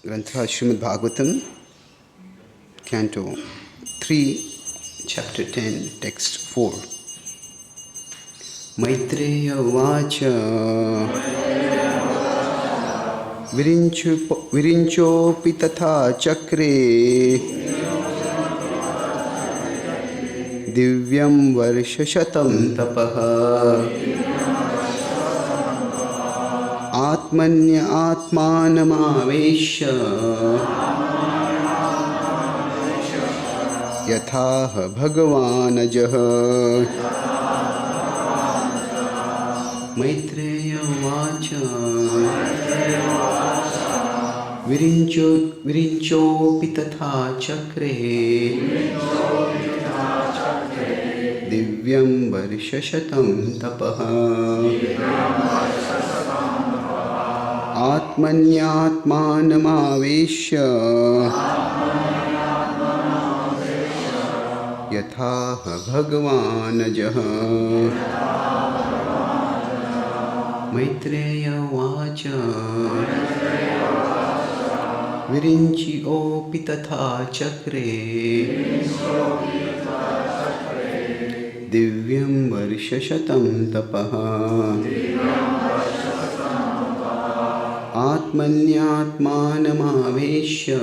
Grantha Srimad Bhagavatam, Canto 3, Chapter 10, Text 4. Maitreya Vacha Virinchopi Tatha Chakre Divyam Varshashatam Tapaha Atmanya Atmanamavesha Yatha Bhagavan Ajah. Maitreya Vacha Virinchopi Tatha Chakre Divyam Varshashatam Tapaha Atmanyatmanamavesha Yatha Bhagavan Ajah. Maitreya Vacha Virinchopi Tatha Chakre Divyam Varshashatam Tapaha Atmanyatmanamavesha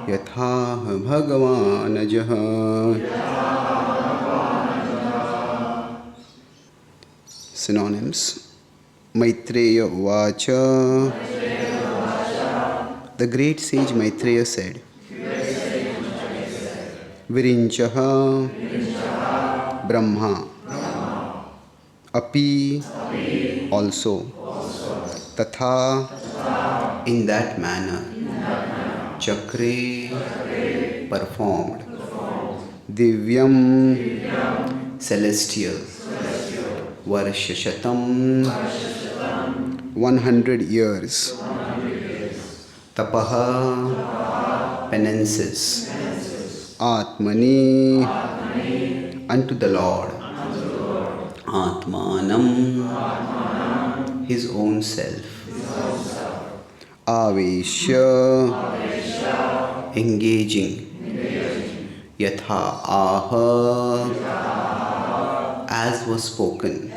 Yatha Bhagavan Ajah. Synonyms: Maitreya Vacha. The great sage Maitreya said, Virinchaha Brahma Api also Tatha in that manner Chakre performed Divyam celestial Varshashatam 100 years Tapaha penances Atmani unto the Lord Atmanam his own self Avesha engaging Yatha aha as was spoken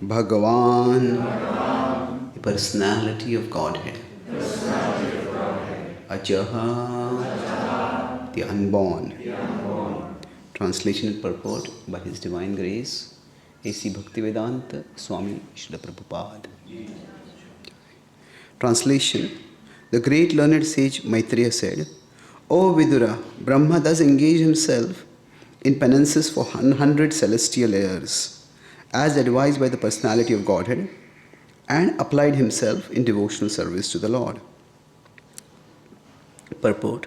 Bhagavan the personality of Godhead Ajaha the unborn. Translation and purport by His Divine Grace A.C. Bhaktivedanta Swami Srila Prabhupada. Translation. The great learned sage Maitreya said, O Vidura, Brahma thus engaged himself in penances for 100 celestial years, as advised by the personality of Godhead, and applied himself in devotional service to the Lord. Purport.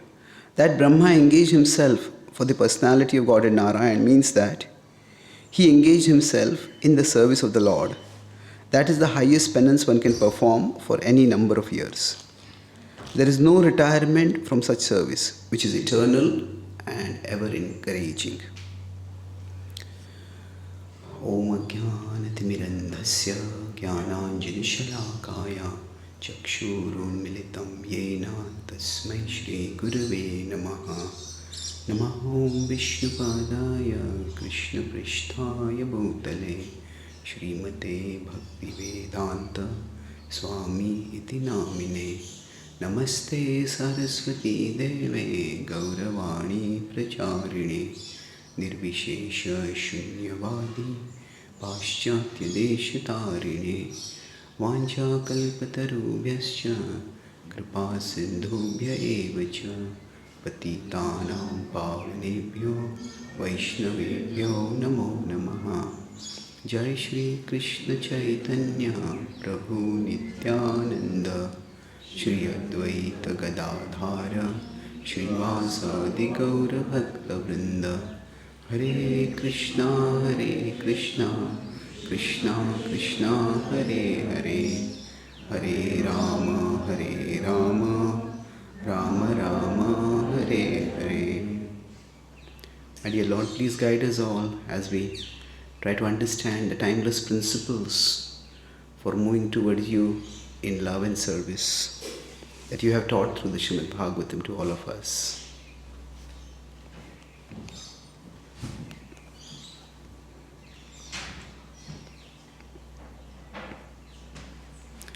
That Brahma engaged himself for the personality of Godhead Narayan means that he engaged himself in the service of the Lord. That is the highest penance one can perform for any number of years. There is no retirement from such service, which is eternal and ever encouraging. Om Jnanatimirandhasya Jnananjanishalakaya Chakshurunmilitam Yena Tasmai Shri Gurave Namaha. Namahom Vishnupadaya Krishna Pristhaya Bhutale Srimate Bhaktivedanta Swami Iti Namine Namaste Saraswati Deve Gauravani Pracharine Nirvishesha Shunyavadi Paschatya Deshatarine Vancha Kalpatarubhyascha Kripa Sindhubhya Evacha Patitanam Pavanebhyo Vaishnavebhyo Namo Namaha. Jai Shri Krishna Chaitanya Prabhu Nityananda Shri Advaita Gadadhara Shrivasadi Gaura Bhakta Vrinda. Hare Krishna Krishna Krishna Hare Hare Hare Rama Rama Rama Hare Hare. And dear Lord, please guide us all as we try to understand the timeless principles for moving towards you in love and service that you have taught through the Srimad Bhagavatam to all of us.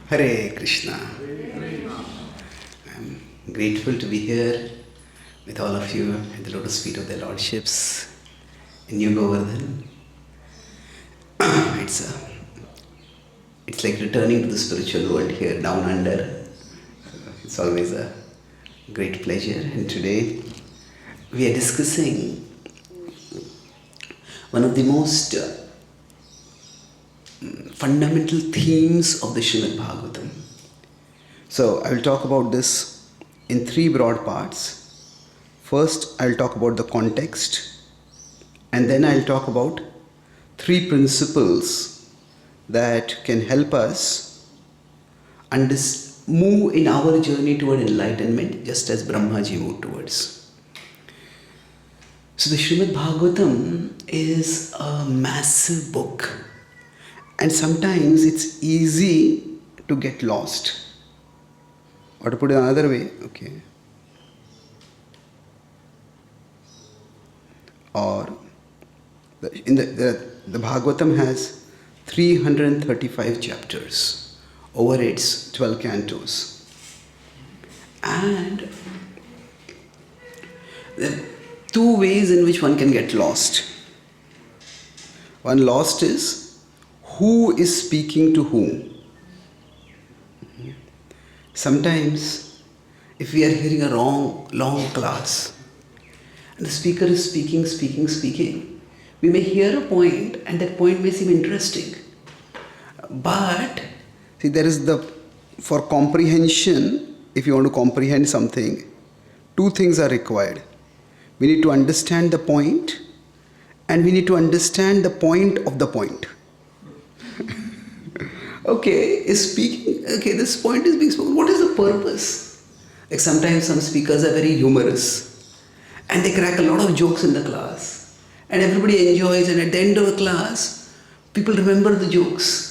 Hare Krishna. I'm grateful to be here with all of you at the lotus feet of their lordships in New Govardhana. It's like returning to the spiritual world here down under. It's always a great pleasure. And today we are discussing one of the most fundamental themes of the Srimad Bhagavatam. So I will talk about this in three broad parts. First, I'll talk about the context, and then I'll talk about three principles that can help us move in our journey toward enlightenment, just as Brahmaji moved towards. So the Srimad Bhagavatam is a massive book, and sometimes it's easy to get lost. Or to put it another way, okay. Or the Bhagavatam has 335 chapters over its 12 cantos. And there are two ways in which one can get lost. One lost is who is speaking to whom. Sometimes if we are hearing a long class and the speaker is speaking, we may hear a point and that point may seem interesting. But see, for comprehension, if you want to comprehend something, two things are required. We need to understand the point, and we need to understand the point of the point. This point is being spoken. What is the purpose? Like sometimes some speakers are very humorous and they crack a lot of jokes in the class and everybody enjoys, and at the end of the class, people remember the jokes.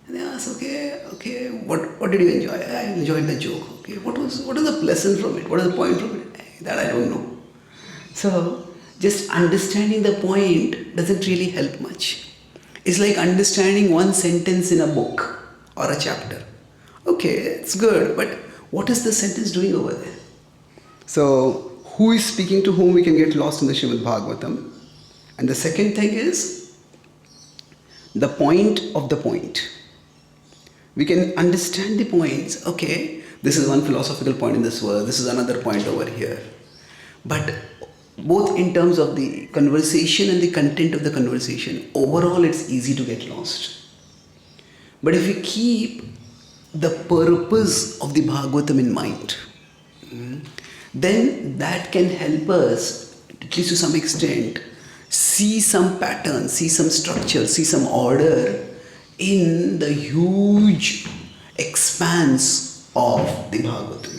And they ask, what did you enjoy? I enjoyed the joke. Okay, what is the lesson from it? What is the point from it? That I don't know. So, just understanding the point doesn't really help much. It's like understanding one sentence in a book or a chapter. Okay, it's good, but what is the sentence doing over there? So, who is speaking to whom, we can get lost in the Srimad Bhagavatam. And the second thing is the point of the point. We can understand the points. Okay, this is one philosophical point in this verse, this is another point over here. But both in terms of the conversation and the content of the conversation, overall it's easy to get lost. But if we keep the purpose of the Bhagavatam in mind, then that can help us, at least to some extent, see some pattern, see some structure, see some order in the huge expanse of the Bhagavatam.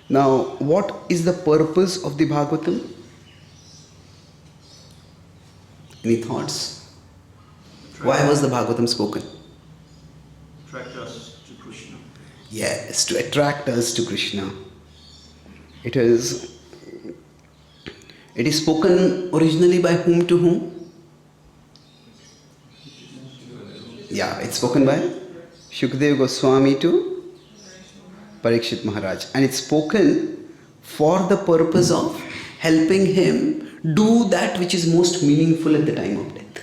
Now, what is the purpose of the Bhagavatam? Any thoughts? Why was the Bhagavatam spoken? Attract us to Krishna. Yes, to attract us to Krishna. It is spoken originally by whom to whom? Yeah, it's spoken by Shukadeva Goswami to Parikshit Maharaj. And it's spoken for the purpose of helping him do that which is most meaningful at the time of death.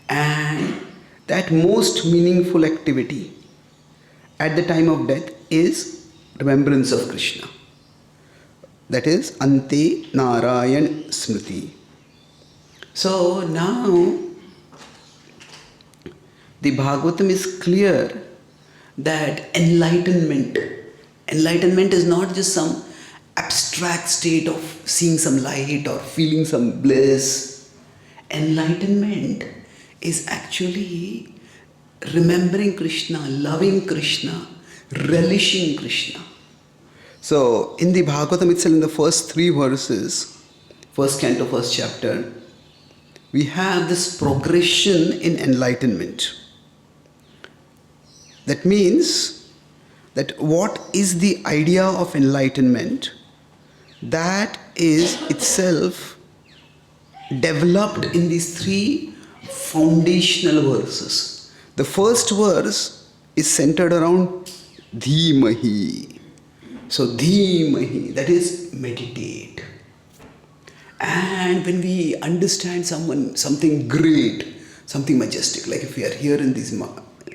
And that most meaningful activity at the time of death is remembrance of Krishna. That is Ante Narayan Smriti. So now the Bhagavatam is clear that enlightenment is not just some abstract state of seeing some light or feeling some bliss. Enlightenment is actually remembering Krishna, loving Krishna, relishing Krishna. So in the Bhagavatam itself, in the first three verses, first canto, first chapter, we have this progression in enlightenment. That means that what is the idea of enlightenment, that is itself developed in these three foundational verses. The first verse is centered around Dhimahi. So Dhimahi, that is meditate. And when we understand something great, something majestic, like if we are here in these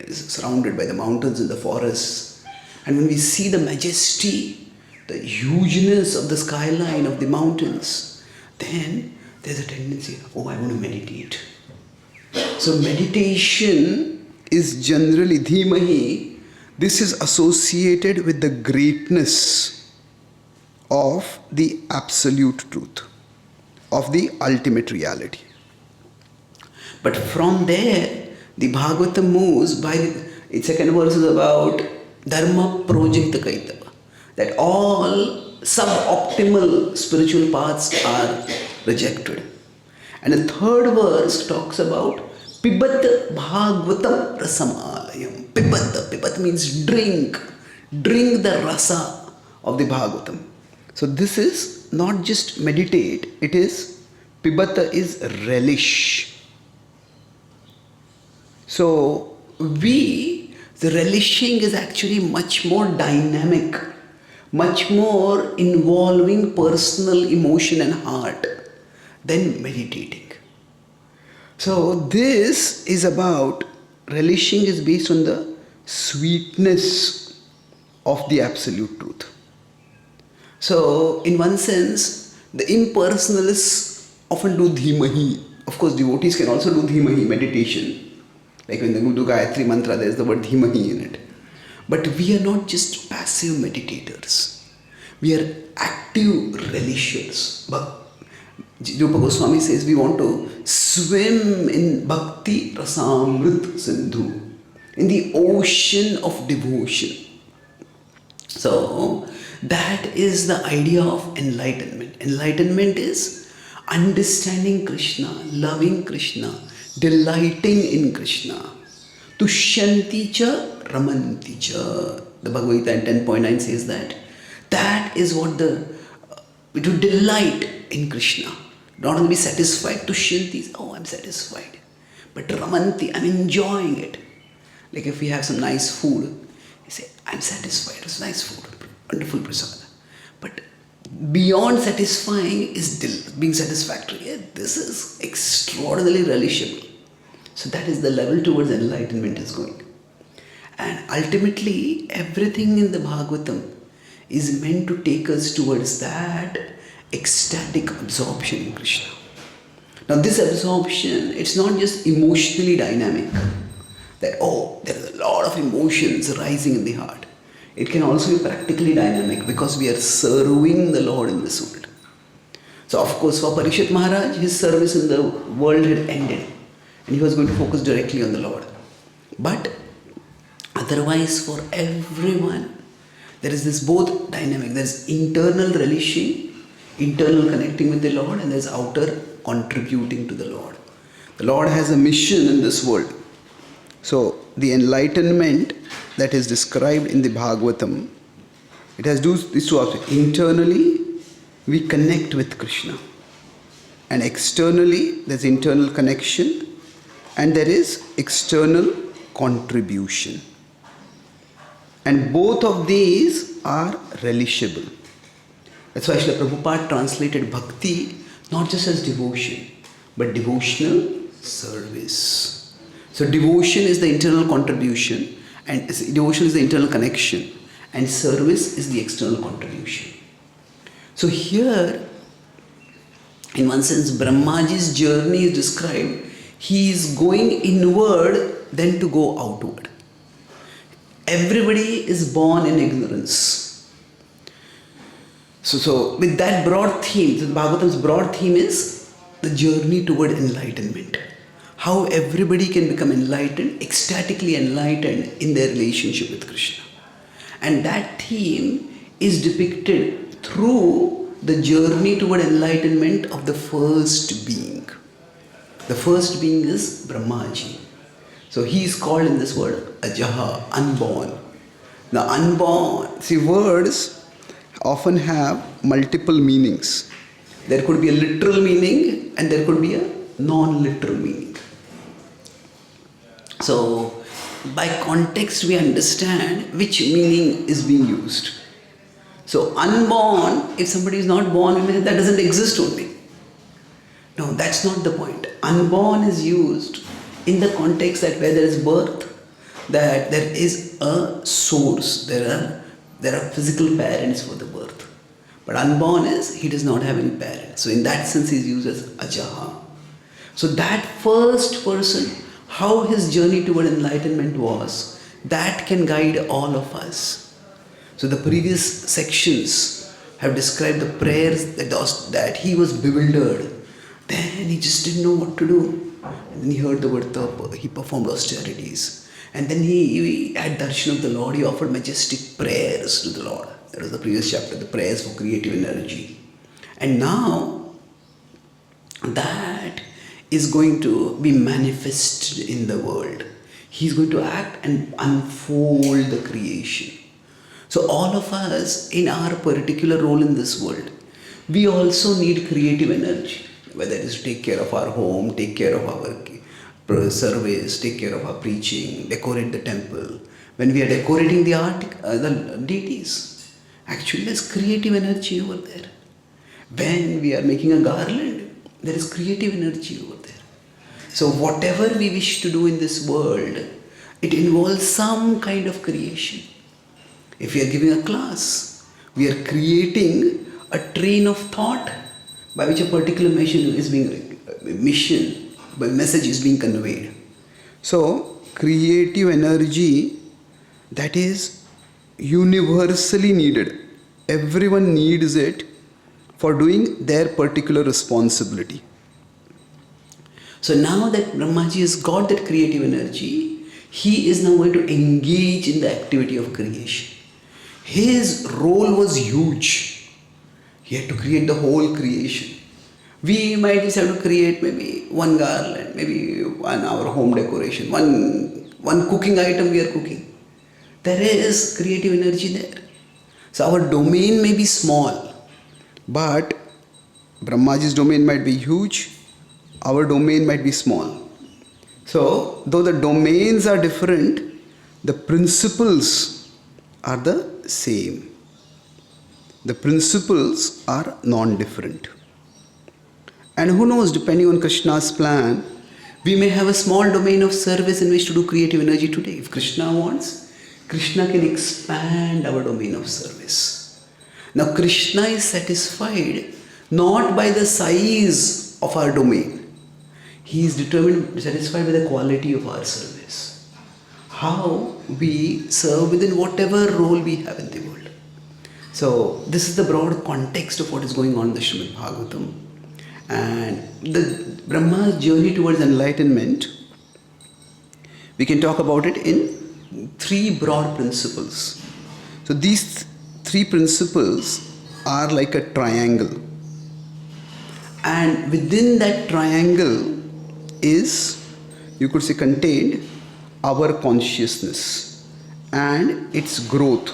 surrounded by the mountains and the forests, and when we see the majesty, the hugeness of the skyline of the mountains, then there's a tendency, oh, I want to meditate. So meditation is generally Dhimahi. This is associated with the greatness of the absolute truth, of the ultimate reality. But from there, the Bhagavatam moves by its second verse is about Dharma Projita Kaitava, that all suboptimal spiritual paths are rejected. And the third verse talks about Pibat Bhagavatam Rasamalayam. Pibat means drink the rasa of the Bhagavatam. So this is not just meditate, it is Pibata is relish. So the relishing is actually much more dynamic, much more involving personal emotion and heart than meditating. So this is about, relishing is based on the sweetness of the absolute truth. So in one sense, the impersonalists often do Dhimahi. Of course, devotees can also do Dhimahi, meditation. Like when they do Gayatri Mantra, there is the word Dhimahi in it. But we are not just passive meditators. We are active relishers. Rupa Goswami says we want to swim in Bhakti Rasamrit Sindhu, in the ocean of devotion. So that is the idea of enlightenment. Enlightenment is understanding Krishna, loving Krishna, delighting in Krishna. Tushyanti cha ramanti cha. The Bhagavad Gita in 10.9 says that is what to delight in Krishna. Not only be satisfied, Tushyanti, oh, I'm satisfied. But ramanti, I'm enjoying it. Like if we have some nice food, you say, I'm satisfied, it's nice food, wonderful prasada. But beyond satisfying is being satisfactory. Yeah, this is extraordinarily relishable. So that is the level towards enlightenment is going. And ultimately, everything in the Bhagavatam is meant to take us towards that ecstatic absorption in Krishna. Now this absorption, it's not just emotionally dynamic, that oh, there is a lot of emotions rising in the heart. It can also be practically dynamic because we are serving the Lord in this world. So of course for Parikshit Maharaj, his service in the world had ended and he was going to focus directly on the Lord. But otherwise for everyone, there is this both dynamic. There is internal relishing, internal connecting with the Lord, and there is outer contributing to the Lord. The Lord has a mission in this world. So the enlightenment that is described in the Bhagavatam, it has these two aspects. Internally, we connect with Krishna. And externally, there's internal connection and there is external contribution. And both of these are relishable. That's why Srila Prabhupada translated bhakti not just as devotion, but devotional service. So devotion is the internal contribution, and devotion is the internal connection, and service is the external contribution. So here, in one sense, Brahmaji's journey is described. He is going inward then to go outward. Everybody is born in ignorance. So with that broad theme, the Bhagavatam's broad theme is the journey toward enlightenment. How everybody can become enlightened, ecstatically enlightened in their relationship with Krishna. And that theme is depicted through the journey toward enlightenment of the first being. The first being is Brahmaji. So he is called in this word Ajaha, unborn. Now unborn, see, words often have multiple meanings. There could be a literal meaning and there could be a non-literal meaning. So by context we understand which meaning is being used. So unborn, if somebody is not born, that doesn't exist only. No, that's not the point. Unborn is used in the context that where there is birth, that there is a source, there are physical parents for the birth. But unborn is, he does not have any parents. So in that sense he is used as Ajaha. So that first person, how his journey toward enlightenment was, that can guide all of us. So the previous sections have described the prayers that he was bewildered. Then he just didn't know what to do. And then he heard the word tapa, he performed austerities. And then he had darshan of the Lord, he offered majestic prayers to the Lord. That was the previous chapter, the prayers for creative energy. And now that is going to be manifested in the world. He's going to act and unfold the creation. So all of us in our particular role in this world, we also need creative energy. Whether it is to take care of our home, take care of our service, take care of our preaching, decorate the temple. When we are decorating the deities, actually there's creative energy over there. When we are making a garland, there is creative energy over there. So whatever we wish to do in this world, it involves some kind of creation. If we are giving a class, we are creating a train of thought by which a particular message is being conveyed. So creative energy, that is universally needed. Everyone needs it for doing their particular responsibility. So now that Brahmaji has got that creative energy, he is now going to engage in the activity of creation. His role was huge. He had to create the whole creation. We might just have to create maybe one garland, maybe our home decoration, one cooking item we are cooking. There is creative energy there. So our domain may be small, but Brahmaji's domain might be huge, our domain might be small. So though the domains are different, the principles are the same. The principles are non-different. And who knows, depending on Krishna's plan, we may have a small domain of service in which to do creative energy today. If Krishna wants, Krishna can expand our domain of service. Now Krishna is satisfied not by the size of our domain. He is satisfied by the quality of our service. How we serve within whatever role we have in the world. So this is the broad context of what is going on in the Srimad Bhagavatam. And the Brahma's journey towards enlightenment, we can talk about it in three broad principles. So these three principles are like a triangle. And within that triangle is, you could say, contained our consciousness and its growth.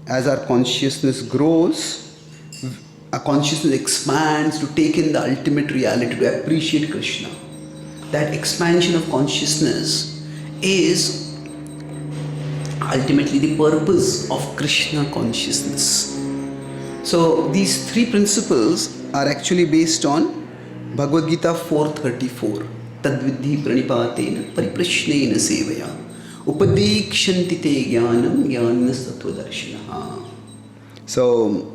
As our consciousness grows, our consciousness expands to take in the ultimate reality, to appreciate Krishna. That expansion of consciousness is ultimately the purpose of Krishna consciousness. So these three principles are actually based on Bhagavad Gita 4:34. Tadvidhi pranipatena pariprashnena sevaya upadekshanti te jnanam jnanas tattvadarshinaha. So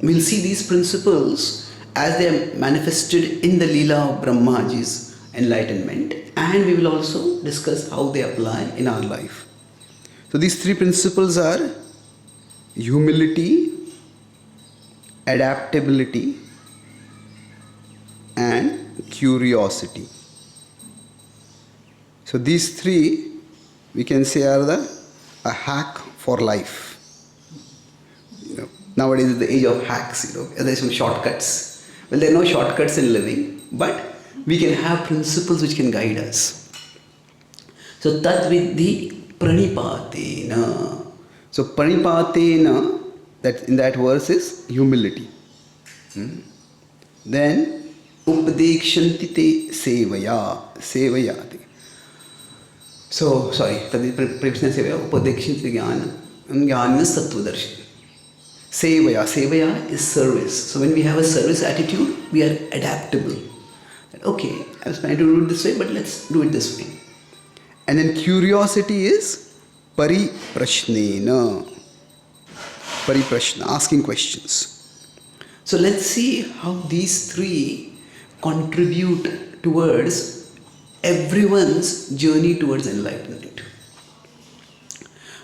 we'll see these principles as they are manifested in the Leela of Brahmaji's enlightenment, and we will also discuss how they apply in our life. So these three principles are humility, adaptability, and curiosity. So these three, we can say, are a hack for life. Nowadays is the age of hacks, there are some shortcuts. Well, there are no shortcuts in living, but we can have principles which can guide us. So tad vidhi pranipatena. So pranipatena, that in that verse is humility. Then upadekshanti te sevayati. So, sorry, Prabhupada Sevaya, Upadekshanti Jnana Sattvadarshi. Sevaya is service. So when we have a service attitude, we are adaptable. Okay, I was trying to do it this way, but let's do it this way. And then curiosity is pariprashnena. Pariprashna, asking questions. So let's see how these three contribute towards everyone's journey towards enlightenment.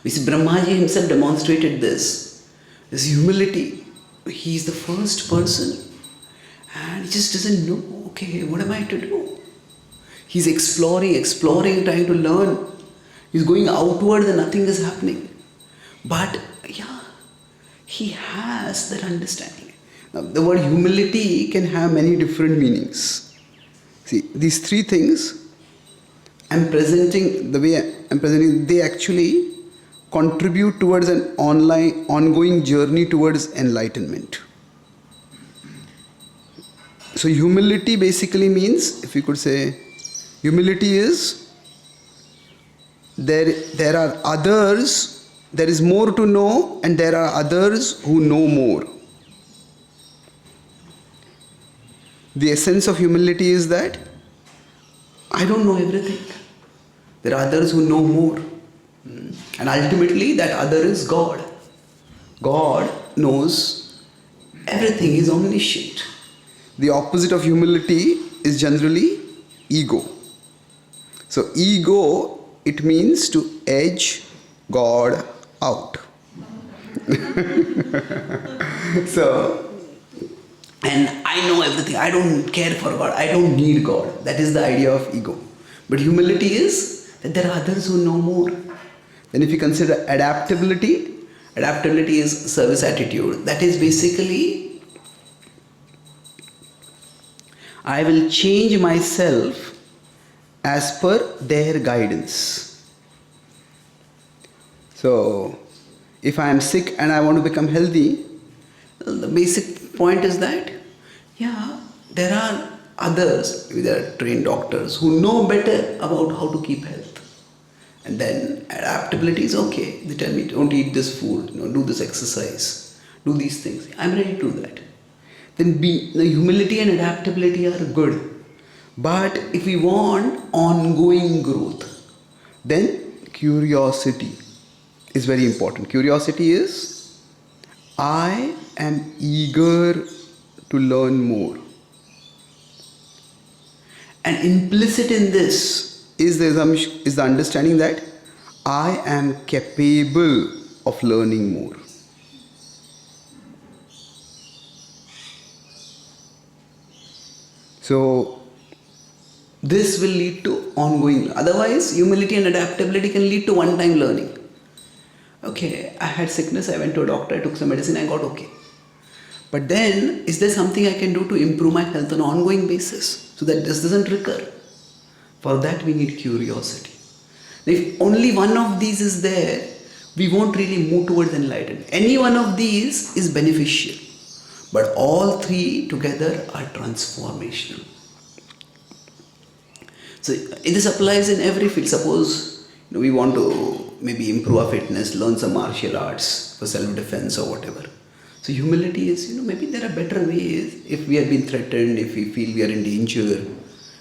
We see Brahmaji himself demonstrated this humility. He is the first person and he just doesn't know, okay, what am I to do? He's exploring, trying to learn. He's going outward and nothing is happening. But yeah, he has that understanding. Now, the word humility can have many different meanings. See, these three things I'm presenting, the way I'm presenting, they actually contribute towards an ongoing journey towards enlightenment. So humility basically means, if you could say, humility is there are others, there is more to know, and there are others who know more. The essence of humility is that I don't know everything. There are others who know more. And ultimately that other is God. God knows everything, is omniscient. The opposite of humility is generally ego. So ego, it means to edge God out. So, and I know everything, I don't care for God, I don't need God. That is the idea of ego. But humility is that there are others who know more. Then if you consider adaptability is service attitude. That is basically, I will change myself as per their guidance. So, if I am sick and I want to become healthy, the basic point is that, yeah, there are others, maybe there are trained doctors who know better about how to keep health. And then adaptability is okay. They tell me, don't eat this food, do this exercise, do these things. I'm ready to do that. Then the humility and adaptability are good. But if we want ongoing growth, then curiosity is very important. Curiosity is, I am eager to learn more. And implicit in this is the understanding that I am capable of learning more. So this will lead to ongoing. Otherwise, humility and adaptability can lead to one-time learning. Okay, I had sickness, I went to a doctor, I took some medicine, I got okay. But then, is there something I can do to improve my health on an ongoing basis so that this doesn't recur? For that we need curiosity. If only one of these is there, we won't really move towards enlightenment. Any one of these is beneficial, but all three together are transformational. So this applies in every field. Suppose we want to maybe improve our fitness, learn some martial arts for self-defense or whatever. So humility is, maybe there are better ways. If we have been threatened, if we feel we are in danger,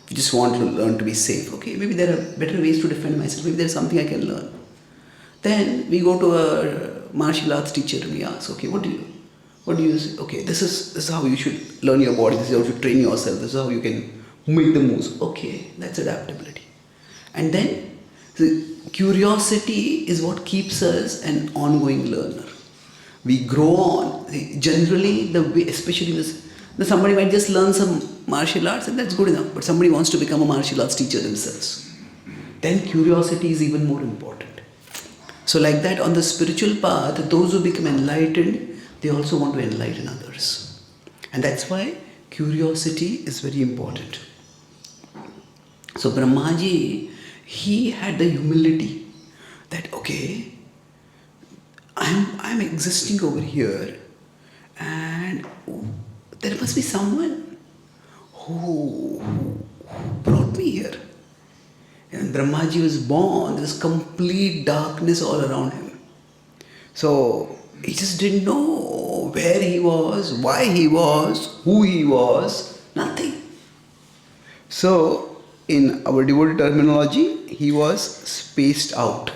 we just want to learn to be safe. Okay, maybe there are better ways to defend myself. Maybe there is something I can learn. Then we go to a martial arts teacher and we ask, okay, what do you say? Okay, this is how you should learn your body. This is how you should train yourself. This is how you can make the moves. Okay, that's adaptability. And then the curiosity is what keeps us an ongoing learner. We grow on. Generally, the way, especially this, somebody might just learn some martial arts and that's good enough. But somebody wants to become a martial arts teacher themselves. Then curiosity is even more important. So like that, on the spiritual path, those who become enlightened, they also want to enlighten others. And that's why curiosity is very important. So Brahmaji, he had the humility that, okay, I'm existing over here, and there must be someone who brought me here. And Brahmaji was born, there was complete darkness all around him. So he just didn't know where he was, why he was, who he was, nothing. So in our devotee terminology, he was spaced out.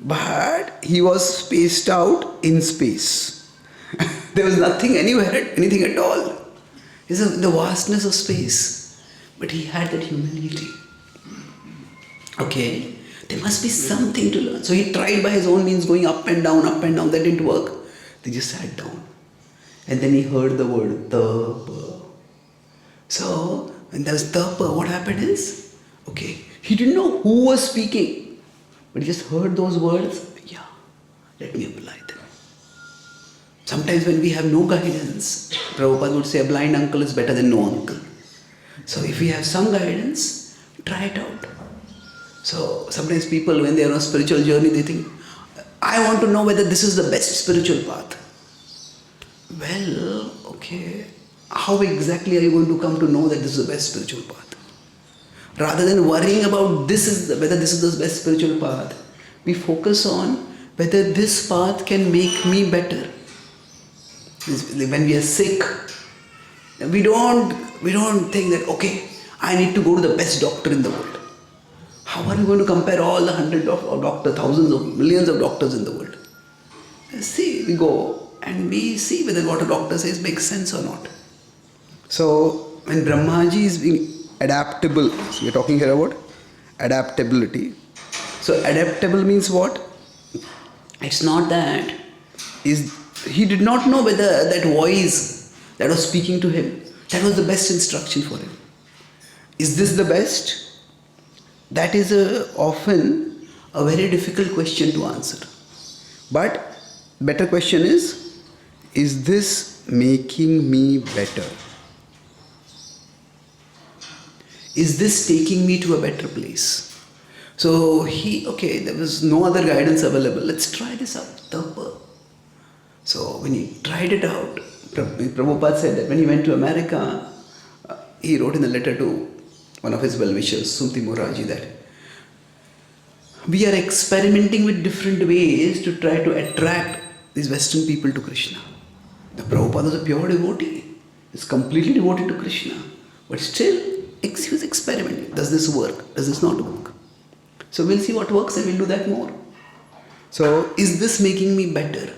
But he was spaced out in space. There was nothing anywhere, anything at all. It's the vastness of space. But he had that humility. Okay, there must be something to learn. So he tried by his own means going up and down, up and down. That didn't work. They just sat down. And then he heard the word tapa. So when there was tapa, what happened is, okay, he didn't know who was speaking. But he just heard those words, yeah, let me apply them. Sometimes when we have no guidance, Prabhupada would say a blind uncle is better than no uncle. So if we have some guidance, try it out. So sometimes people, when they are on a spiritual journey, they think, I want to know whether this is the best spiritual path. Well, okay, how exactly are you going to come to know that this is the best spiritual path? Rather than worrying about whether this is the best spiritual path, we focus on whether this path can make me better. When we are sick, we don't think that, okay, I need to go to the best doctor in the world. How are we going to compare all the hundreds of doctors, thousands of millions of doctors in the world? See, we go and we see whether what a doctor says makes sense or not. So when Brahmaji is being adaptable, so we are talking here about adaptability. So adaptable means what? It's not that he did not know whether that voice that was speaking to him, that was the best instruction for him. Is this the best? That is often a very difficult question to answer. But better question is this making me better? Is this taking me to a better place? So there was no other guidance available. Let's try this out. Tapa. So when he tried it out, Prabhupada said that when he went to America, he wrote in a letter to one of his well-wishers, Sumti Moraji, that we are experimenting with different ways to try to attract these Western people to Krishna. The Prabhupada was a pure devotee. He's completely devoted to Krishna. But still, he was experimenting. Does this work? Does this not work? So we'll see what works and we'll do that more. So is this making me better?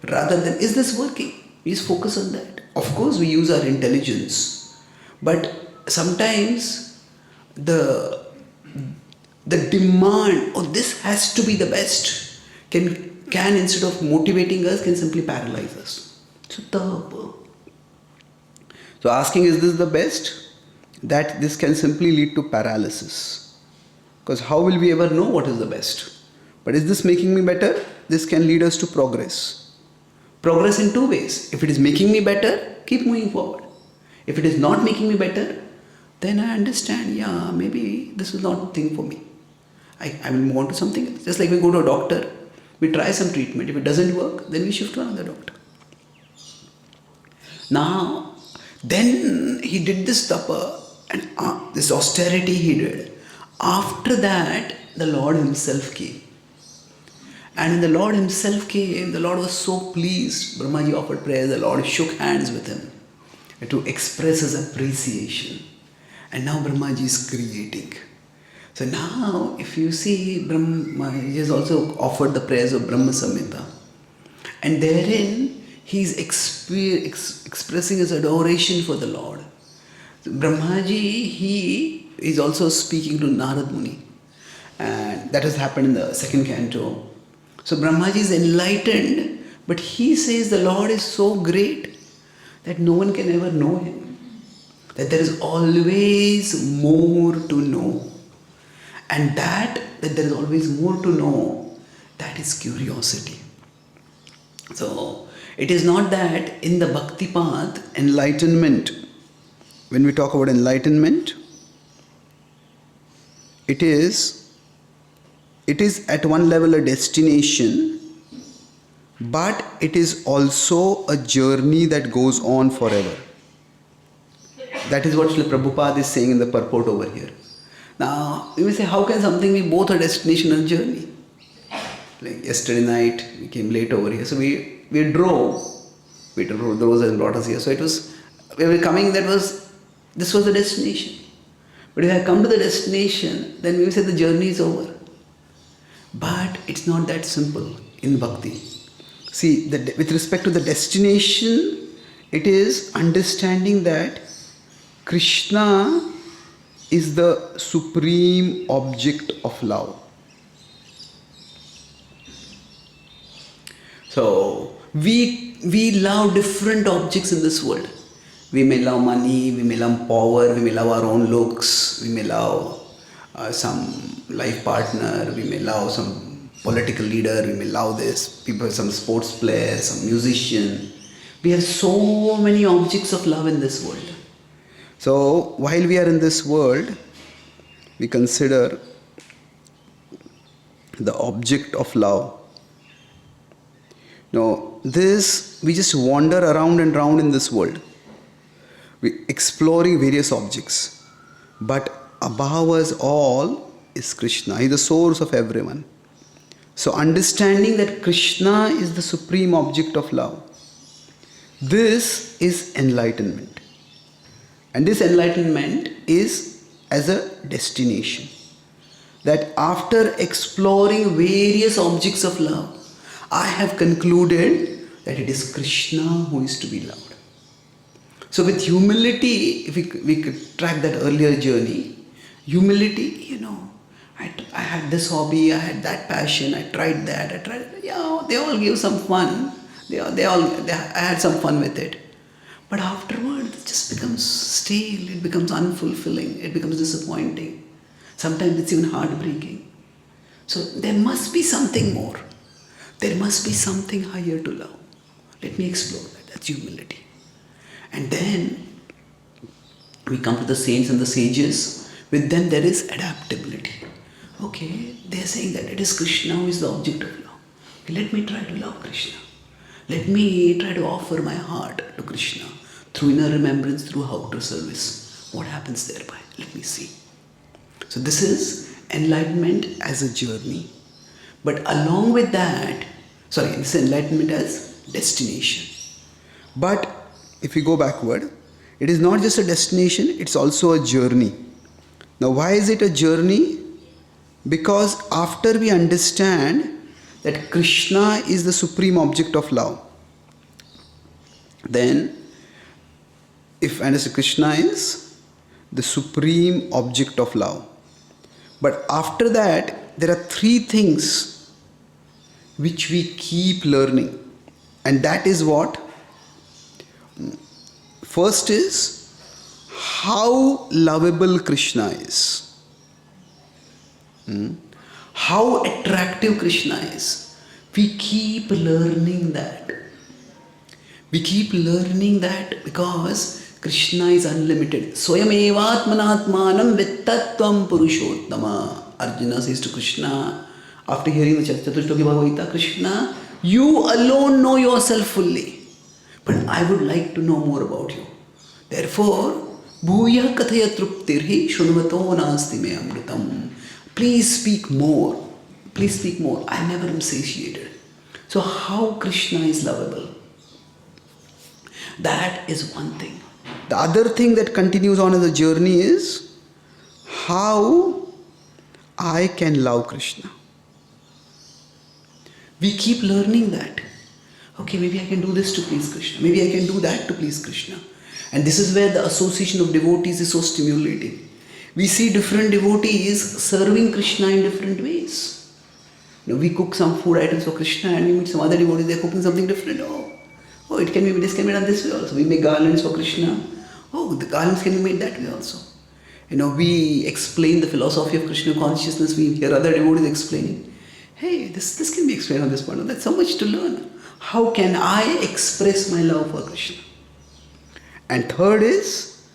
Rather than, is this working? We just focus on that. Of course, we use our intelligence. But sometimes the demand, this has to be the best, can instead of motivating us, can simply paralyze us. So tapa. So asking, is this the best? That this can simply lead to paralysis. Because how will we ever know what is the best? But is this making me better? This can lead us to progress. Progress in two ways. If it is making me better, keep moving forward. If it is not making me better, then I understand, maybe this is not the thing for me. I will move on to something else. Just like we go to a doctor, we try some treatment. If it doesn't work, then we shift to another doctor. Now, then he did this tapa and this austerity he did. After that, the Lord himself came. And when the Lord himself came, the Lord was so pleased. Brahmaji offered prayer. The Lord shook hands with him to express his appreciation. And now Brahmaji is creating. So now, if you see, Brahmaji has also offered the prayers of Brahma Samhita. And therein, he is expressing his adoration for the Lord. So Brahmaji, he is also speaking to Narad Muni. And that has happened in the second canto. So Brahmaji is enlightened, but he says the Lord is so great that no one can ever know him. That there is always more to know. And that there is always more to know, that is curiosity. So it is not that in the bhakti path, enlightenment, when we talk about enlightenment, it is at one level a destination, but it is also a journey that goes on forever. That is what Srila Prabhupada is saying in the purport over here. Now, you may say, how can something be both a destination and a journey? Like yesterday night, we came late over here. So we drove. We drove and brought us here. So it was, we were coming, this was the destination. But if I come to the destination, then we say the journey is over. But it's not that simple in bhakti. See, with respect to the destination, it is understanding that Krishna is the supreme object of love. So, we love different objects in this world. We may love money, we may love power, we may love our own looks, we may love some life partner, we may love some political leader, we may love this, people, some sports player, some musician. We have so many objects of love in this world. So, while we are in this world, we consider the object of love. Now, we just wander around and round in this world, exploring various objects. But above us all is Krishna. He is the source of everyone. So, understanding that Krishna is the supreme object of love, this is enlightenment. And this enlightenment is as a destination. That after exploring various objects of love, I have concluded that it is Krishna who is to be loved. So with humility, if we could track that earlier journey, humility, I had this hobby, I had that passion, I tried that, yeah, they all gave some fun. I had some fun with it. But afterward, it just becomes stale, it becomes unfulfilling, it becomes disappointing. Sometimes it's even heartbreaking. So there must be something more. There must be something higher to love. Let me explore that. That's humility. And then we come to the saints and the sages. With them there is adaptability. Okay, they're saying that it is Krishna who is the object of love. Okay, let me try to love Krishna. Let me try to offer my heart to Krishna through inner remembrance, through outer service. What happens thereby? Let me see. So this is enlightenment as a journey. But along with that, this enlightenment as destination. But if we go backward, it is not just a destination, it's also a journey. Now why is it a journey? Because after we understand that Krishna is the supreme object of love, then if Krishna is the supreme object of love. But after that, there are three things which we keep learning. And that is what? First is how lovable Krishna is. How attractive Krishna is. We keep learning that. We keep learning that because Krishna is unlimited. Swayam evatmanatmanam vittatvam purushottama. Arjuna says to Krishna, after hearing the Chaturshloki Bhagavad Gita, Krishna, you alone know yourself fully. But I would like to know more about you. Therefore, bhuya kathaya truptirhi shunvato nasti me amritam. Please speak more. Please speak more. I never am satiated. So how Krishna is lovable? That is one thing. The other thing that continues on as a journey is how I can love Krishna. We keep learning that. Okay, maybe I can do this to please Krishna. Maybe I can do that to please Krishna. And this is where the association of devotees is so stimulating. We see different devotees serving Krishna in different ways. We cook some food items for Krishna and we meet some other devotees, they're cooking something different. This can be done this way also. We make garlands for Krishna. The garlands can be made that way also. We explain the philosophy of Krishna consciousness. We hear other devotees explaining. Hey, this can be explained on this point. That's so much to learn. How can I express my love for Krishna? And third is,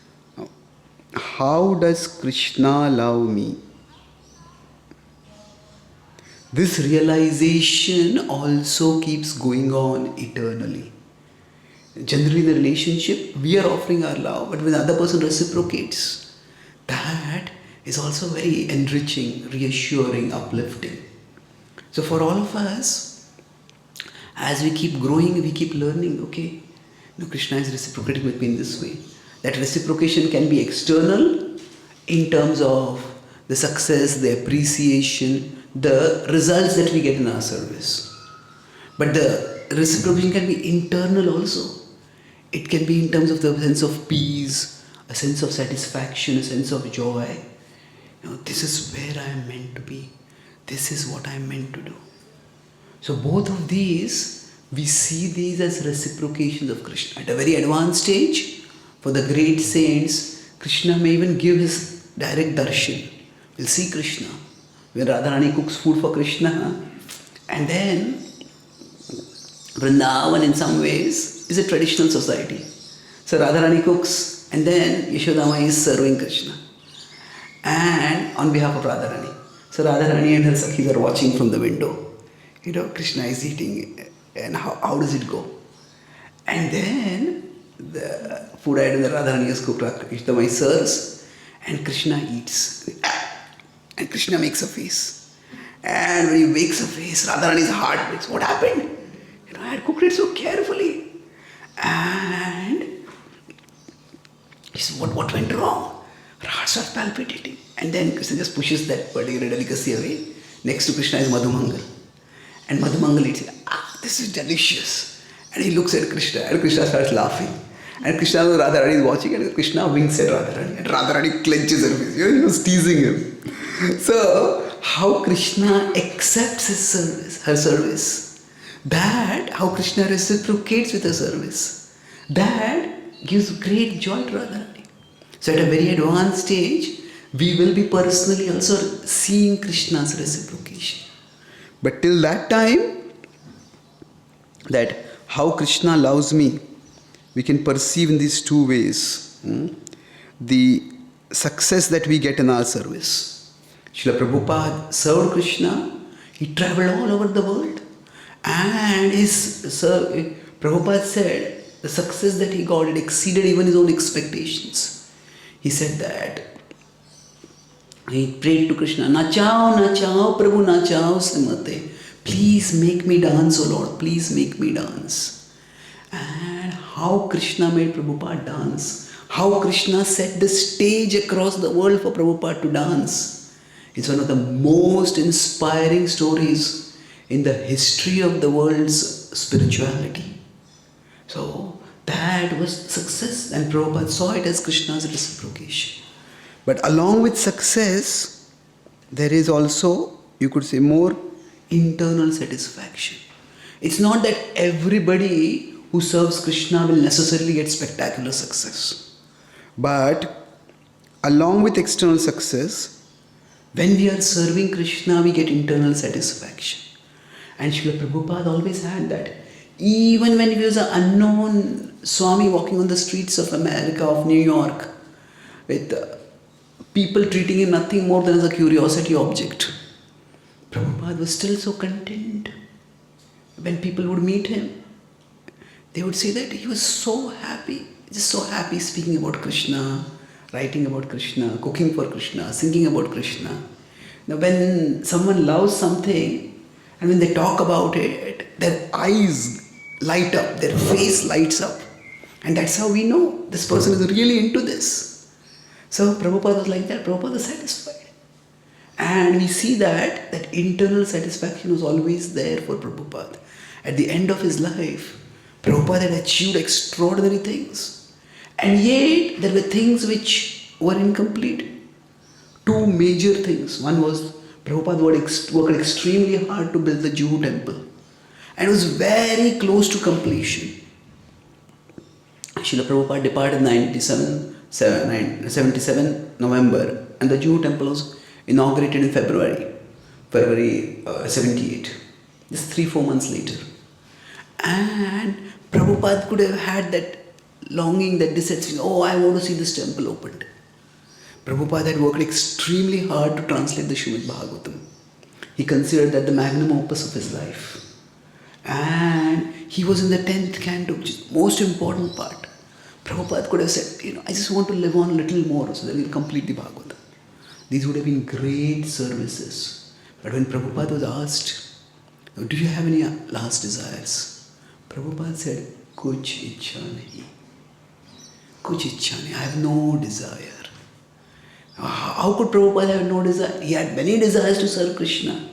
how does Krishna love me? this realization also keeps going on eternally. Generally in the relationship, we are offering our love, but when the other person reciprocates, that is also very enriching, reassuring, uplifting. So for all of us, as we keep growing, we keep learning, okay, no, Krishna is reciprocating with me in this way. That reciprocation can be external in terms of the success, the appreciation, the results that we get in our service. But the reciprocation can be internal also. It can be in terms of the sense of peace, a sense of satisfaction, a sense of joy. This is where I am meant to be. This is what I am meant to do. So both of these, we see these as reciprocations of Krishna. At a very advanced stage, for the great saints, Krishna may even give his direct darshan. We'll see Krishna. When Radharani cooks food for Krishna, and then Vrindavan in some ways is a traditional society. So Radharani cooks and then Yashodama is serving Krishna. And on behalf of Radharani. So Radharani and her Sakhis are watching from the window. Krishna is eating and how does it go? And then the food item that Radharani has cooked, Yashodama serves and Krishna eats. And Krishna makes a face. And when he makes a face, Radharani's heart breaks. What happened? I had cooked it so carefully. And he said, what went wrong? Her heart starts palpitating. And then Krishna just pushes that particular delicacy away. Next to Krishna is Madhumangal. And Madhumangal eats it. This is delicious. And he looks at Krishna and Krishna starts laughing. And Krishna, Radharani is watching and Krishna winks at Radharani. And Radharani clenches her face. He was teasing him. So, how Krishna accepts his service, her service. That, how Krishna reciprocates with her service. That gives great joy to Radharani. So at a very advanced stage, we will be personally also seeing Krishna's reciprocation. But till that time, that how Krishna loves me, we can perceive in these two ways. The success that we get in our service. Srila Prabhupada served Krishna. He traveled all over the world. And Prabhupada said the success that he got, it exceeded even his own expectations. He said that he prayed to Krishna, Nachao, Nachao, Prabhu, Nachao, Srimate. Please make me dance, O Lord, please make me dance. And how Krishna made Prabhupada dance, how Krishna set the stage across the world for Prabhupada to dance. It's one of the most inspiring stories in the history of the world's spirituality. So that was success, and Prabhupada saw it as Krishna's reciprocation. But along with success, there is also, you could say, more internal satisfaction. It's not that everybody who serves Krishna will necessarily get spectacular success. But along with external success, when we are serving Krishna, we get internal satisfaction. And Srila Prabhupada always had that. Even when he was an unknown Swami walking on the streets of America, of New York, with people treating him nothing more than as a curiosity object, Prabhupada was still so content. When people would meet him, they would say that he was so happy, just so happy speaking about Krishna, writing about Krishna, cooking for Krishna, singing about Krishna. Now when someone loves something, and when they talk about it, their eyes light up, their face lights up. And that's how we know this person is really into this. So Prabhupada was like that. Prabhupada was satisfied. And we see that internal satisfaction was always there for Prabhupada. At the end of his life, Prabhupada had achieved extraordinary things. And yet, there were things which were incomplete. Two major things. One was Prabhupada worked extremely hard to build the Juhu temple. And it was very close to completion. Srila Prabhupada departed in 77 November, and the Juhu temple was inaugurated in February 78. Just 3-4 months later. And Prabhupada could have had that longing, that dissatisfaction, I want to see this temple opened. Prabhupada had worked extremely hard to translate the Srimad Bhagavatam. He considered that the magnum opus of his life. And he was in the 10th canto, which is the most important part. Prabhupada could have said, I just want to live on a little more so that we'll complete the Bhagavatam. These would have been great services. But when Prabhupada was asked, do you have any last desires? Prabhupada said, Kuch ichha nahi. Kuch ichha nahi. I have no desire. How could Prabhupada have no desire? He had many desires to serve Krishna.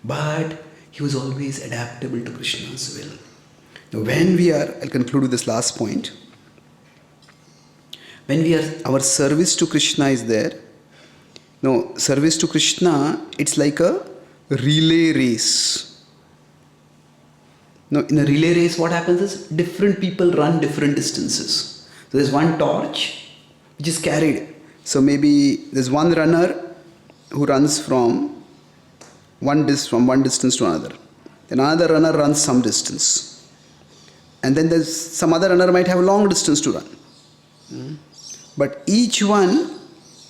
But he was always adaptable to Krishna's will. Now I'll conclude with this last point. Our service to Krishna is there. No, service to Krishna, it's like a relay race. Now, in a relay race, what happens is different people run different distances. So there's one torch which is carried. So maybe there's one runner who runs from one distance to another. Then another runner runs some distance. And then there's some other runner might have a long distance to run. But each one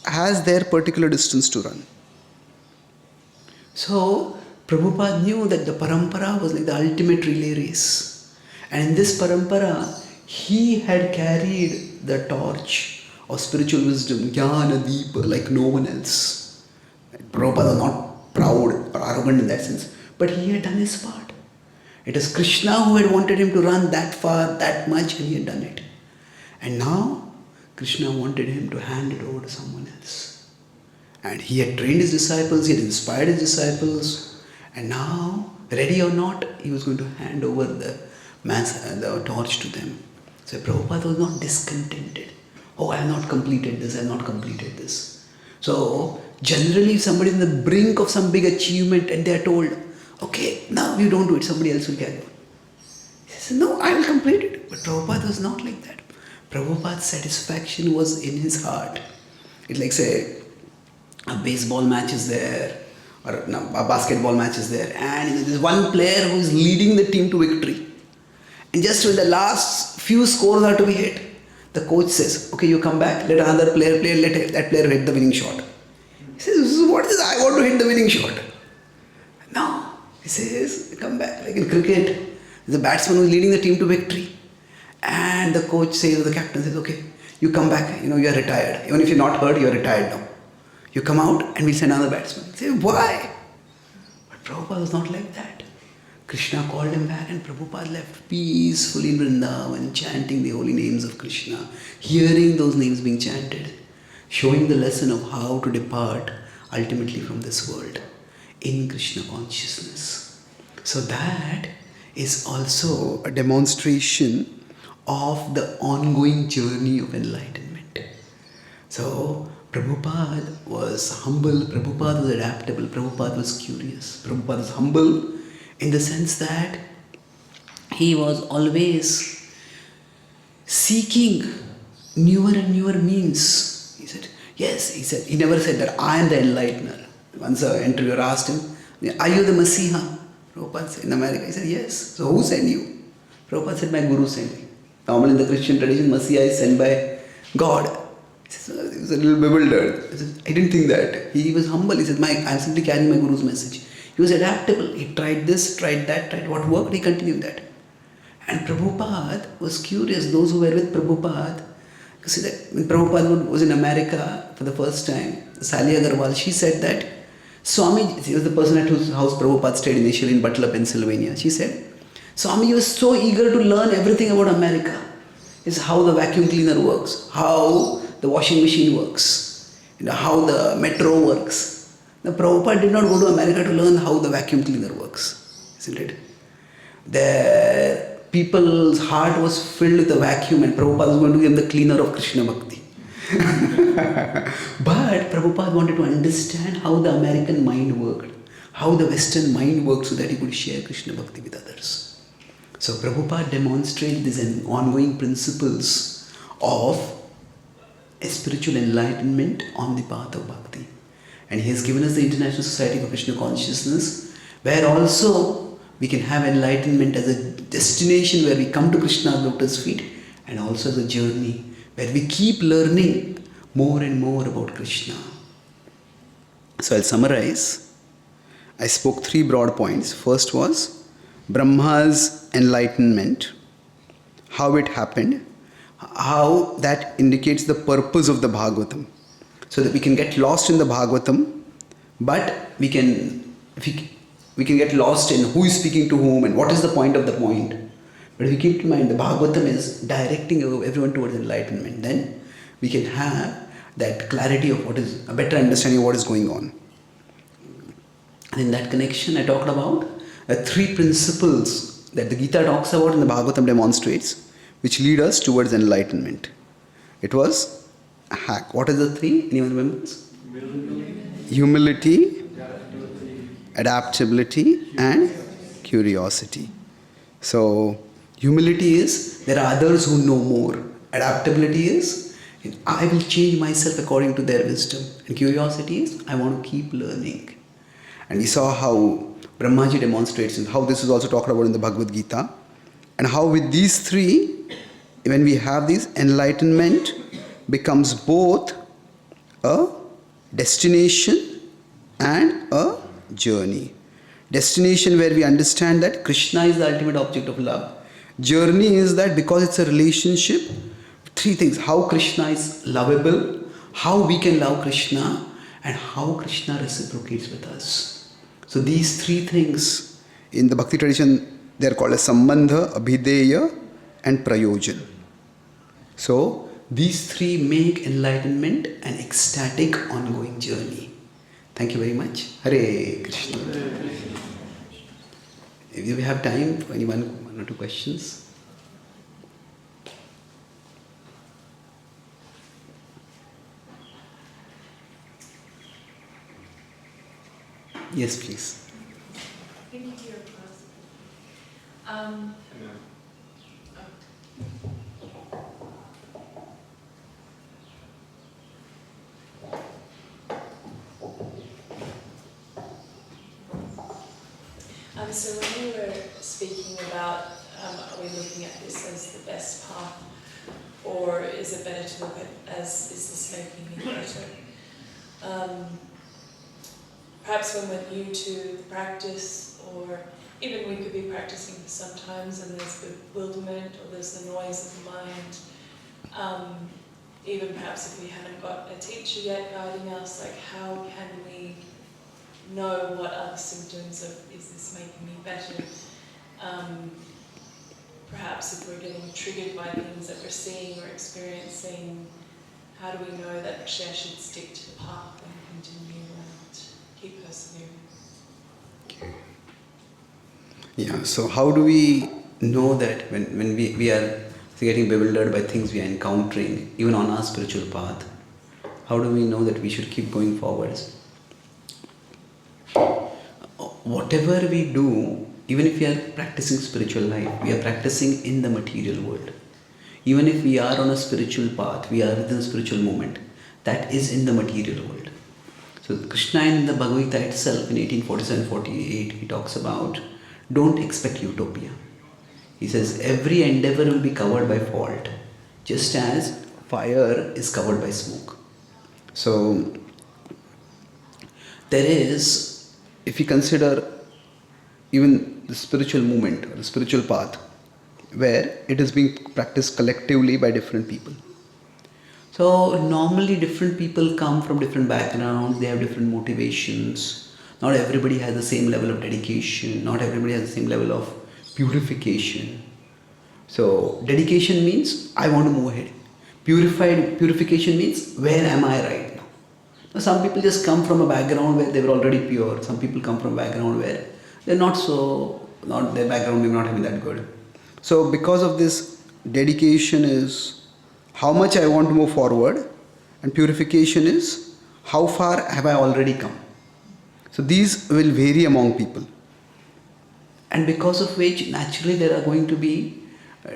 has their particular distance to run. So Prabhupada knew that the parampara was like the ultimate relay race. And in this parampara, he had carried the torch of spiritual wisdom, Jnana Deepa, like no one else. Prabhupada was not proud or arrogant in that sense, but he had done his part. It was Krishna who had wanted him to run that far, that much, and he had done it. And now, Krishna wanted him to hand it over to someone else. And he had trained his disciples, he had inspired his disciples, and now, ready or not, he was going to hand over the torch to them. So Prabhupada was not discontented. Oh, I have not completed this, I have not completed this. So, generally, if somebody is in the brink of some big achievement and they are told, okay, now you don't do it, somebody else will carry on. He says, no, I will complete it. But Prabhupada was not like that. Prabhupada's satisfaction was in his heart. It's like, say, a baseball match is there, or a basketball match is there, and there's one player who is leading the team to victory. And just when the last few scores are to be hit, the coach says, okay, you come back, let another player play, let that player hit the winning shot. He says, what is this? I want to hit the winning shot. No, he says, come back. Like in cricket, the batsman who is leading the team to victory. And the coach says, the captain says, okay, you come back, you are retired. Even if you're not hurt, you're retired now. You come out and we'll send another batsman. He says, why? But Prabhupada was not like that. Krishna called him back and Prabhupada left peacefully in Vrindavan, chanting the holy names of Krishna, hearing those names being chanted, showing the lesson of how to depart ultimately from this world in Krishna consciousness. So that is also a demonstration of the ongoing journey of enlightenment. So Prabhupada was humble, Prabhupada was adaptable, Prabhupada was curious. Prabhupada was humble in the sense that he was always seeking newer and newer means. He said, yes, he never said that I am the enlightener. Once an interviewer asked him, are you the Messiah? Prabhupada said, in America, he said, yes. So who sent you? Prabhupada said, my Guru sent me. Normally in the Christian tradition, Messiah is sent by God. He was a little bewildered. He didn't think that. He was humble. He said, I'm simply carrying my Guru's message. He was adaptable. He tried this, tried that, tried what worked, he continued that. And Prabhupada was curious. Those who were with Prabhupada, you see that when Prabhupada was in America for the first time, Sally Agarwal, she said that Swami, he was the person at whose house Prabhupada stayed initially in Butler, Pennsylvania. She said, Swami, you were so eager to learn everything about America. Is how the vacuum cleaner works, how the washing machine works, how the metro works. Now Prabhupada did not go to America to learn how the vacuum cleaner works, isn't it? The people's heart was filled with the vacuum and Prabhupada was going to give them the cleaner of Krishna Bhakti. But Prabhupada wanted to understand how the American mind worked, how the Western mind worked so that he could share Krishna Bhakti with others. So Prabhupada demonstrated these ongoing principles of a spiritual enlightenment on the path of bhakti. And he has given us the International Society for Krishna Consciousness, where also we can have enlightenment as a destination where we come to Krishna's lotus feet, and also as a journey where we keep learning more and more about Krishna. So I'll summarize. I spoke three broad points. First was Brahma's enlightenment, how it happened, how that indicates the purpose of the Bhagavatam, so that we can get lost in the Bhagavatam, but we can get lost in who is speaking to whom and what is the point of the point. But if we keep in mind the Bhagavatam is directing everyone towards enlightenment, then we can have that clarity of what is, a better understanding of what is going on. And in that connection, I talked about three principles that the Gita talks about and the Bhagavatam demonstrates, which lead us towards enlightenment. It was a hack. What are the three? Anyone remembers? Humility, adaptability, and curiosity. So, humility is there are others who know more. Adaptability is I will change myself according to their wisdom. And curiosity is I want to keep learning. And we saw how Brahmaji demonstrates and how this is also talked about in the Bhagavad Gita. And how with these three, when we have this, enlightenment becomes both a destination and a journey. Destination where we understand that Krishna is the ultimate object of love. Journey is that because it's a relationship, three things: how Krishna is lovable, how we can love Krishna, and how Krishna reciprocates with us. So these three things in the Bhakti tradition, they are called as Sambandha, Abhideya, and Prayojan. So these three make enlightenment an ecstatic ongoing journey. Thank you very much. Hare Krishna. If you have time for any one or two questions. Yes, please. Thank you for your class. So when you were speaking about, are we looking at this as the best path, or is it better to look at as, is this making me better? Perhaps when we're new to the practice, or even we could be practicing for some times and there's bewilderment or there's the noise of the mind. Even perhaps if we haven't got a teacher yet guiding us, like how can we know what are the symptoms of, is this making me better? Perhaps if we're getting triggered by things that we're seeing or experiencing, how do we know that actually I should stick to the path and continue and keep persevering? Yeah, so how do we know that when we are getting bewildered by things we are encountering, even on our spiritual path, how do we know that we should keep going forwards? Whatever we do, even if we are practicing spiritual life, we are practicing in the material world. Even if we are on a spiritual path, we are within a spiritual moment, that is in the material world. So Krishna in the Bhagavad Gita itself in 1847-48, he talks about, don't expect utopia. He says every endeavor will be covered by fault, just as fire is covered by smoke. So there is, if you consider even the spiritual movement or the spiritual path, where it is being practiced collectively by different people. So normally different people come from different backgrounds, they have different motivations. Not everybody has the same level of dedication, not everybody has the same level of purification. So dedication means I want to move ahead. Purification means where am I right now? Now some people just come from a background where they were already pure. Some people come from a background where they're their background may not have been that good. So because of this, dedication is how much I want to move forward, and purification is how far have I already come. So these will vary among people. And because of which naturally there are going to be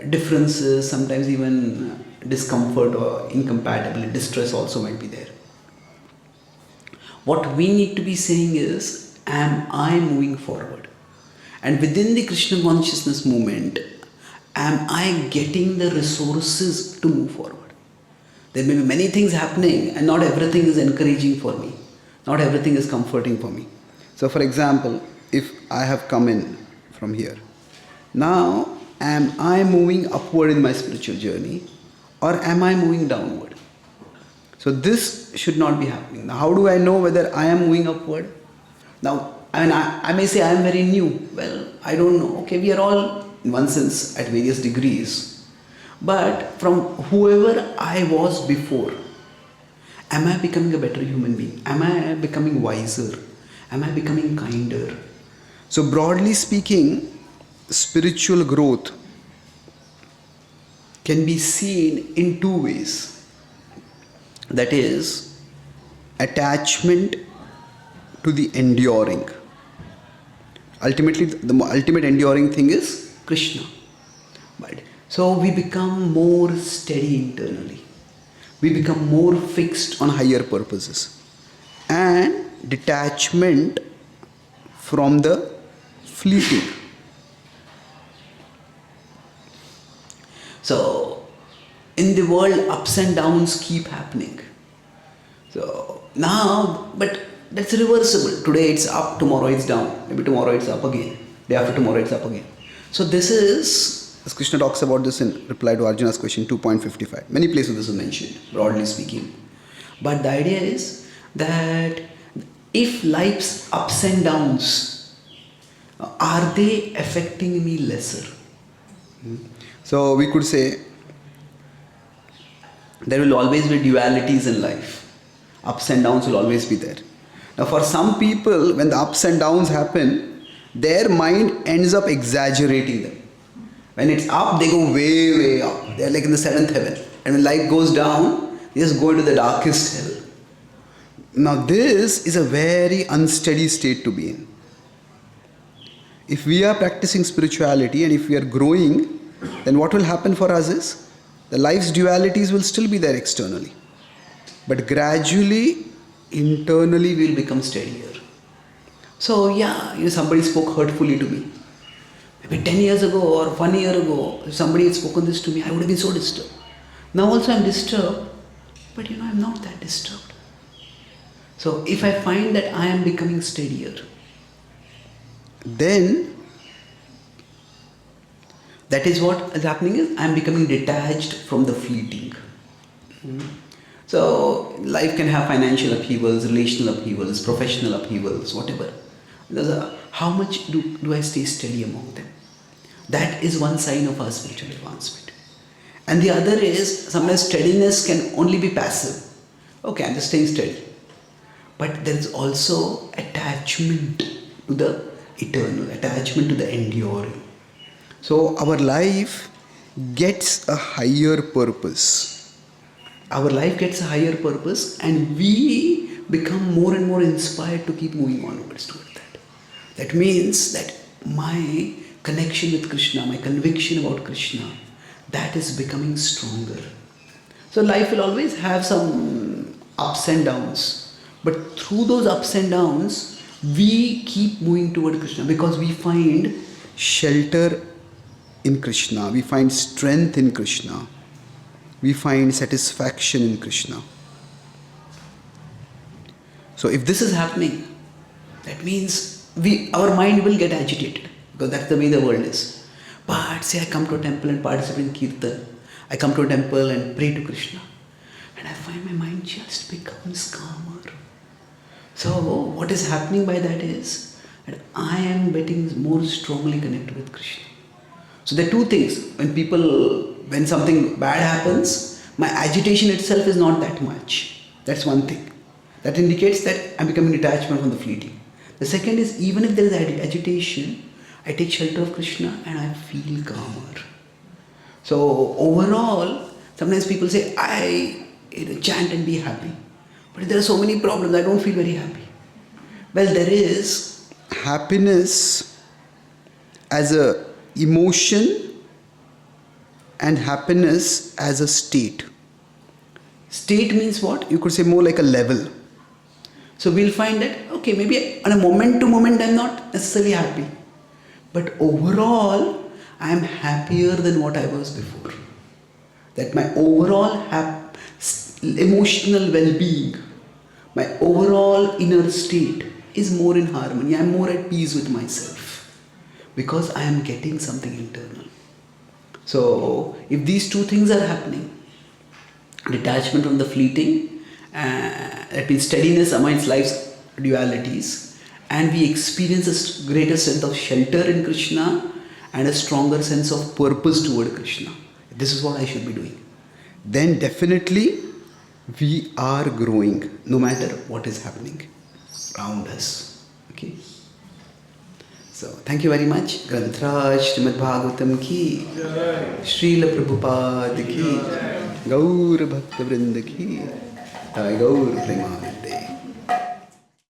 differences, sometimes even discomfort or incompatibility, distress also might be there. What we need to be saying is, am I moving forward? And within the Krishna consciousness movement, am I getting the resources to move forward? There may be many things happening and not everything is encouraging for me. Not everything is comforting for me. So for example, if I have come in from here, now am I moving upward in my spiritual journey or am I moving downward? So this should not be happening. Now how do I know whether I am moving upward? Now I may say I am very new. Well, I don't know. Okay, we are all in one sense at various degrees. But from whoever I was before, am I becoming a better human being? Am I becoming wiser? Am I becoming kinder? So broadly speaking, spiritual growth can be seen in two ways. That is, attachment to the enduring. Ultimately, the ultimate enduring thing is Krishna. But so we become more steady internally. We become more fixed on higher purposes. And detachment from the fleeting. So, in the world, ups and downs keep happening. So, now, but that's reversible. Today it's up, tomorrow it's down. Maybe tomorrow it's up again. Day after tomorrow it's up again. So, this is, as Krishna talks about this in reply to Arjuna's question 2.55. Many places this is mentioned, broadly speaking. But the idea is that if life's ups and downs, are they affecting me lesser? So we could say there will always be dualities in life. Ups and downs will always be there. Now for some people, when the ups and downs happen, their mind ends up exaggerating them. When it's up, they go way, way up. They're like in the seventh heaven. And when life goes down, they just go into the darkest hell. Now this is a very unsteady state to be in. If we are practicing spirituality and if we are growing, then what will happen for us is the life's dualities will still be there externally. But gradually, internally we will become steadier. So yeah, somebody spoke hurtfully to me. Maybe 10 years ago or 1 year ago, if somebody had spoken this to me, I would have been so disturbed. Now also I'm disturbed, but I'm not that disturbed. So if I find that I am becoming steadier, then that is what is happening is I am becoming detached from the fleeting. So life can have financial upheavals, relational upheavals, professional upheavals, whatever. How much do I stay steady among them? That is one sign of our spiritual advancement. And the other is sometimes steadiness can only be passive. Okay, I'm just staying steady. But there is also attachment to the eternal, attachment to the enduring. So our life gets a higher purpose. Our life gets a higher purpose and we become more and more inspired to keep moving onwards toward that. That means that my connection with Krishna, my conviction about Krishna, that is becoming stronger. So life will always have some ups and downs. But through those ups and downs, we keep moving toward Krishna because we find shelter in Krishna, we find strength in Krishna, we find satisfaction in Krishna. So if this is happening, that means our mind will get agitated because that's the way the world is. But say I come to a temple and participate in Kirtan, I come to a temple and pray to Krishna, and I find my mind just becomes calmer. So what is happening by that is that I am getting more strongly connected with Krishna. So there are two things. When something bad happens, my agitation itself is not that much. That's one thing. That indicates that I'm becoming detachment from the fleeting. The second is even if there is agitation, I take shelter of Krishna and I feel calmer. So overall, sometimes people say, I chant and be happy. But there are so many problems, I don't feel very happy. Well, there is happiness as a emotion and happiness as a state. State means what? You could say more like a level. So we'll find that, okay, maybe on a moment to moment I'm not necessarily happy. But overall, I am happier than what I was before. That my overall emotional well-being, my overall inner state is more in harmony. I am more at peace with myself because I am getting something internal. So if these two things are happening, detachment from the fleeting, that means steadiness amidst life's dualities, and we experience a greater sense of shelter in Krishna and a stronger sense of purpose toward Krishna. This is what I should be doing. Then definitely we are growing no matter what is happening around us. Okay. So thank you very much. Grantraj Srimad Bhagavatam ki, Srila Prabhupada ki, Gaur Bhakta Vrinda ki, Gaur Premanand.